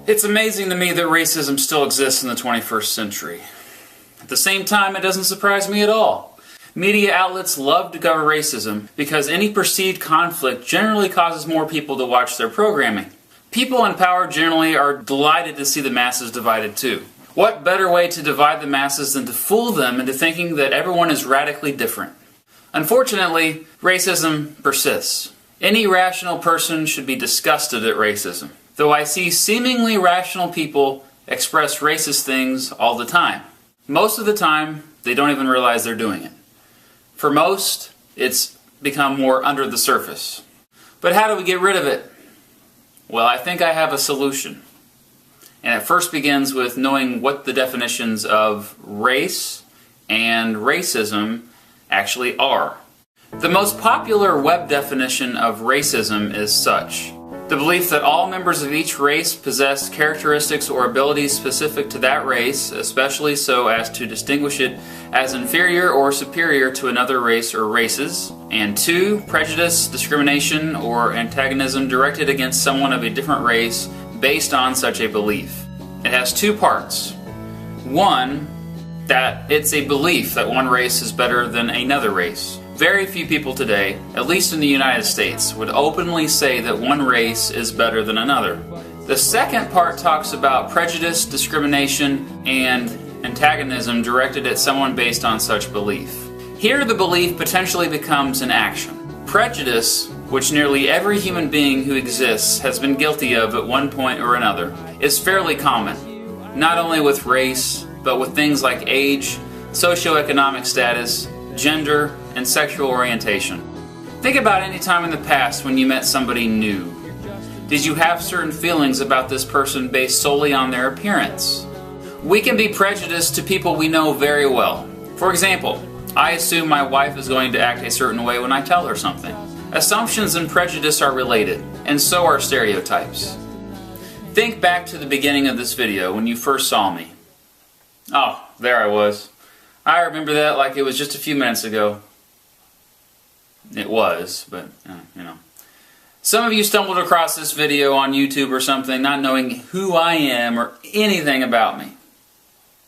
It's amazing to me that racism still exists in the 21st century. At the same time, it doesn't surprise me at all. Media outlets love to cover racism because any perceived conflict generally causes more people to watch their programming. People in power generally are delighted to see the masses divided too. What better way to divide the masses than to fool them into thinking that everyone is radically different? Unfortunately, racism persists. Any rational person should be disgusted at racism, though I see seemingly rational people express racist things all the time. Most of the time, they don't even realize they're doing it. For most, it's become more under the surface. But how do we get rid of it? Well, I think I have a solution. And it first begins with knowing what the definitions of race and racism actually are. The most popular web definition of racism is such: the belief that all members of each race possess characteristics or abilities specific to that race, especially so as to distinguish it as inferior or superior to another race or races. And 2, prejudice, discrimination, or antagonism directed against someone of a different race based on such a belief. It has 2 parts. 1, that it's a belief that one race is better than another race. Very few people today, at least in the United States, would openly say that one race is better than another. The second part talks about prejudice, discrimination, and antagonism directed at someone based on such belief. Here the belief potentially becomes an action. Prejudice, which nearly every human being who exists has been guilty of at one point or another, is fairly common, not only with race, but with things like age, socioeconomic status, gender, and sexual orientation. Think about any time in the past when you met somebody new. Did you have certain feelings about this person based solely on their appearance? We can be prejudiced to people we know very well. For example, I assume my wife is going to act a certain way when I tell her something. Assumptions and prejudice are related, and so are stereotypes. Think back to the beginning of this video when you first saw me. Oh, there I was. I remember that like it was just a few minutes ago. It was, but, you know. Some of you stumbled across this video on YouTube or something, not knowing who I am or anything about me.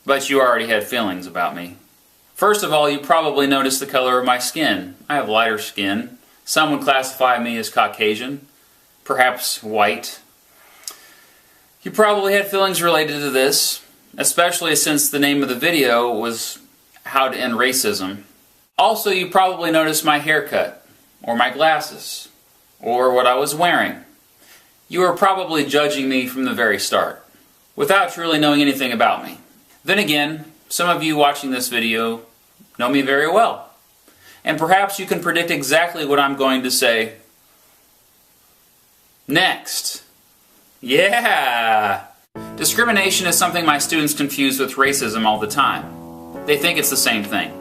But you already had feelings about me. First of all, you probably noticed the color of my skin. I have lighter skin. Some would classify me as Caucasian, perhaps white. You probably had feelings related to this, especially since the name of the video was How to End Racism. Also, you probably noticed my haircut, or my glasses, or what I was wearing. You were probably judging me from the very start, without truly knowing anything about me. Then again, some of you watching this video know me very well, and perhaps you can predict exactly what I'm going to say next. Yeah! Discrimination is something my students confuse with racism all the time. They think it's the same thing.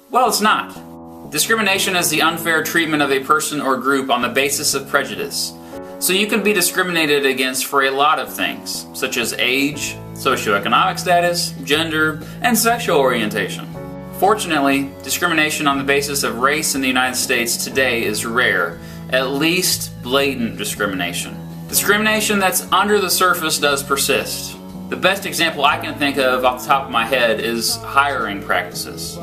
Well, it's not. Discrimination is the unfair treatment of a person or group on the basis of prejudice. So you can be discriminated against for a lot of things, such as age, socioeconomic status, gender, and sexual orientation. Fortunately, discrimination on the basis of race in the United States today is rare, at least blatant discrimination. Discrimination that's under the surface does persist. The best example I can think of off the top of my head is hiring practices.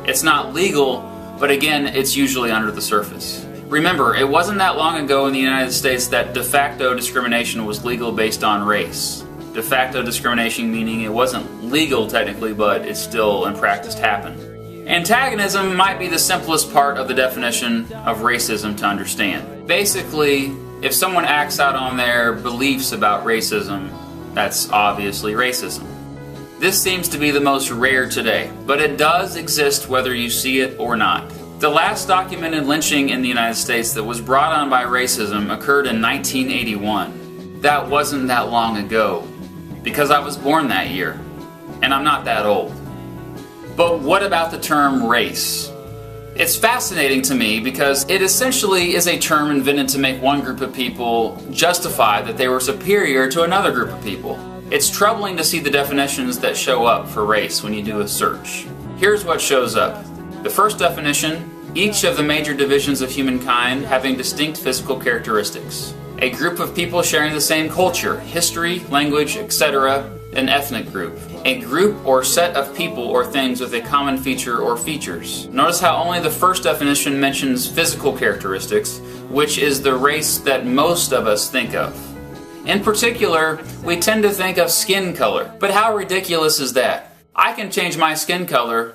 It's not legal, but again, it's usually under the surface. Remember, it wasn't that long ago in the United States that de facto discrimination was legal based on race. De facto discrimination meaning it wasn't legal technically, but it still in practice happened. Antagonism might be the simplest part of the definition of racism to understand. Basically, if someone acts out on their beliefs about racism, that's obviously racism. This seems to be the most rare today, but it does exist whether you see it or not. The last documented lynching in the United States that was brought on by racism occurred in 1981. That wasn't that long ago, because I was born that year, and I'm not that old. But what about the term race? It's fascinating to me because it essentially is a term invented to make one group of people justify that they were superior to another group of people. It's troubling to see the definitions that show up for race when you do a search. Here's what shows up. The first definition, each of the major divisions of humankind having distinct physical characteristics. A group of people sharing the same culture, history, language, etc., an ethnic group. A group or set of people or things with a common feature or features. Notice how only the first definition mentions physical characteristics, which is the race that most of us think of. In particular, we tend to think of skin color. But how ridiculous is that? I can change my skin color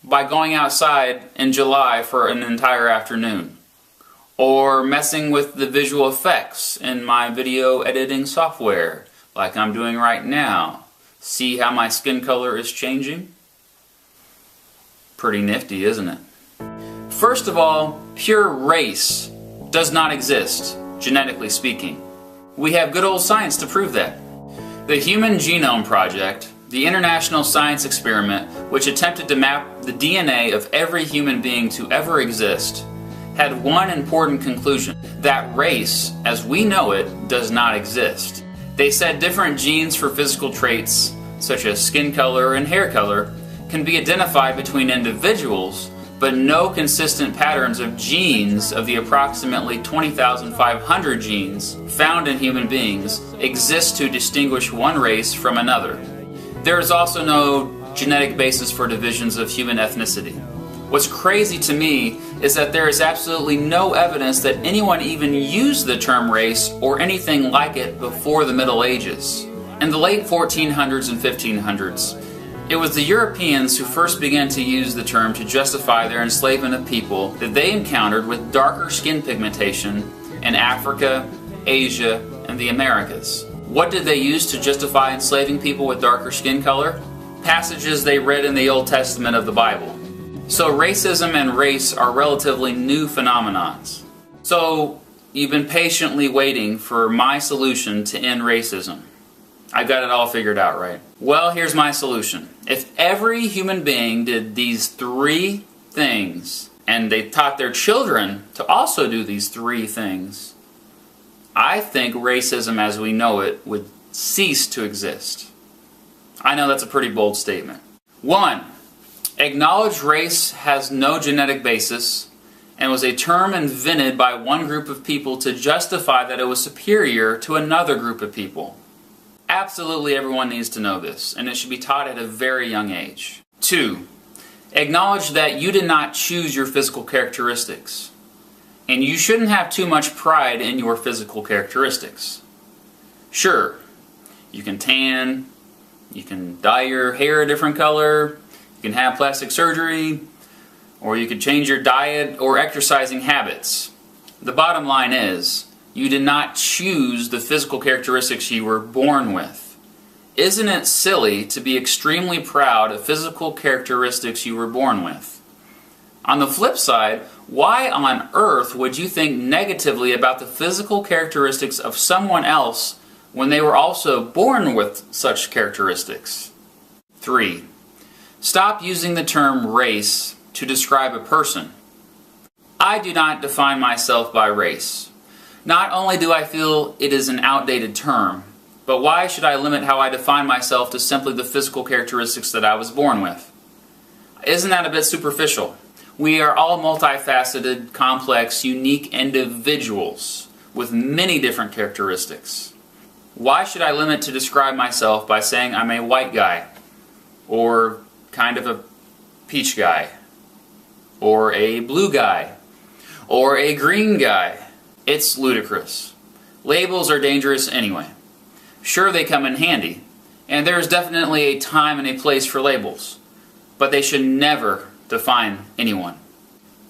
by going outside in July for an entire afternoon, or messing with the visual effects in my video editing software, like I'm doing right now. See how my skin color is changing? Pretty nifty, isn't it? First of all, pure race does not exist, genetically speaking. We have good old science to prove that. The Human Genome Project, the international science experiment which attempted to map the DNA of every human being to ever exist, had one important conclusion: that race, as we know it, does not exist. They said different genes for physical traits, such as skin color and hair color, can be identified between individuals, but no consistent patterns of genes of the approximately 20,500 genes found in human beings exist to distinguish one race from another. There is also no genetic basis for divisions of human ethnicity. What's crazy to me is that there is absolutely no evidence that anyone even used the term race or anything like it before the Middle Ages. In the late 1400s and 1500s, it was the Europeans who first began to use the term to justify their enslavement of people that they encountered with darker skin pigmentation in Africa, Asia, and the Americas. What did they use to justify enslaving people with darker skin color? Passages they read in the Old Testament of the Bible. So racism and race are relatively new phenomenons. So you've been patiently waiting for my solution to end racism. I got it all figured out, right? Well, here's my solution. If every human being did these three things, and they taught their children to also do these three things, I think racism as we know it would cease to exist. I know that's a pretty bold statement. 1. Acknowledge race has no genetic basis and was a term invented by one group of people to justify that it was superior to another group of people. Absolutely everyone needs to know this, and it should be taught at a very young age. 2. Acknowledge that you did not choose your physical characteristics, and you shouldn't have too much pride in your physical characteristics. Sure, you can tan, you can dye your hair a different color, you can have plastic surgery, or you could change your diet or exercising habits. The bottom line is, you did not choose the physical characteristics you were born with. Isn't it silly to be extremely proud of physical characteristics you were born with? On the flip side, why on earth would you think negatively about the physical characteristics of someone else when they were also born with such characteristics? 3. Stop using the term race to describe a person. I do not define myself by race. Not only do I feel it is an outdated term, but why should I limit how I define myself to simply the physical characteristics that I was born with? Isn't that a bit superficial? We are all multifaceted, complex, unique individuals with many different characteristics. Why should I limit to describe myself by saying I'm a white guy, or kind of a peach guy, or a blue guy, or a green guy? It's ludicrous. Labels are dangerous anyway. Sure, they come in handy, and there is definitely a time and a place for labels, but they should never define anyone.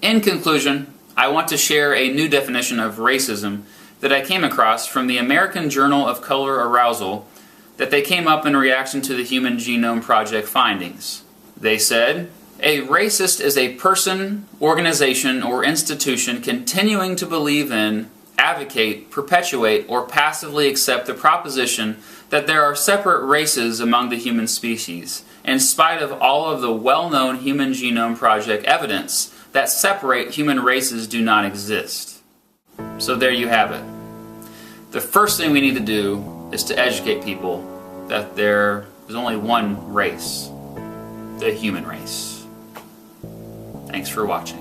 In conclusion, I want to share a new definition of racism that I came across from the American Journal of Color Arousal that they came up in reaction to the Human Genome Project findings. They said, a racist is a person, organization, or institution continuing to believe in, advocate, perpetuate, or passively accept the proposition that there are separate races among the human species, in spite of all of the well-known Human Genome Project evidence that separate human races do not exist. So there you have it. The first thing we need to do is to educate people that there is only one race, the human race. Thanks for watching.